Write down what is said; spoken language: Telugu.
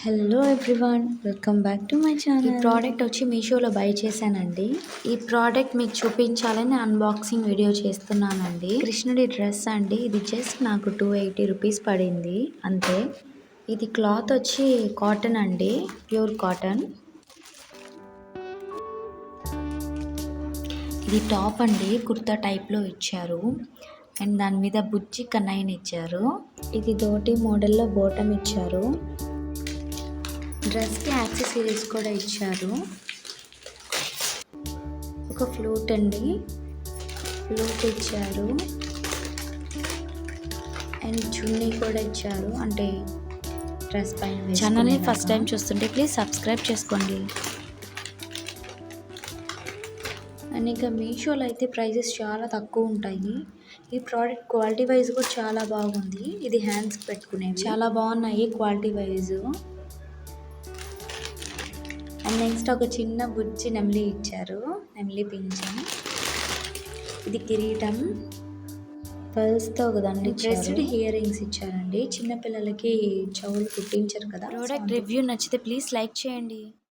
Hello everyone, welcome back to my channel. ఈ ప్రోడక్ట్ వచ్చి మీషోలో బై చేశానండి. ఈ ప్రోడక్ట్ మీకు చూపించాలని అన్బాక్సింగ్ వీడియో చేస్తున్నానండి. కృష్ణుడి డ్రెస్ అండి. ఇది జస్ట్ నాకు 280 రూపీస్ పడింది అంతే. ఇది క్లాత్ వచ్చి కాటన్ అండి, ప్యూర్ కాటన్. ఇది టాప్ అండి, కుర్తా టైప్లో ఇచ్చారు. అండ్ దాని మీద బుజ్జి కన్నయ్యని ఇచ్చారు. ఇది ధోటి మోడల్లో బోటం ఇచ్చారు. డ్రెస్కి యాక్సెసరీస్ కూడా ఇచ్చారు. ఒక ఫ్లూట్ అండి, ఫ్లూట్ ఇచ్చారు. అండ్ చున్నీ కూడా ఇచ్చారు, అంటే డ్రెస్ పైన. ఛానల్ని ఫస్ట్ టైం చూస్తుంటే ప్లీజ్ సబ్స్క్రైబ్ చేసుకోండి. అండ్ ఇంకా మీషోలో అయితే ప్రైజెస్ చాలా తక్కువ ఉంటాయి. ఈ ప్రోడక్ట్ క్వాలిటీ వైజ్ కూడా చాలా బాగుంది. ఇది హ్యాండ్స్కి పెట్టుకునేవి చాలా బాగున్నాయి క్వాలిటీ వైజ్. అండ్ నెక్స్ట్ ఒక చిన్న బుజ్జి నెమలి ఇచ్చారు, నెమలి పింఛం. ఇది కిరీటం, పర్ల్స్తో ఒక దండ. డ్రెస్డ్ ఇయర్ రింగ్స్ ఇచ్చారండి. చిన్నపిల్లలకి చెవులు కుట్టించారు కదా. ప్రోడక్ట్ రివ్యూ నచ్చితే ప్లీజ్ లైక్ చేయండి.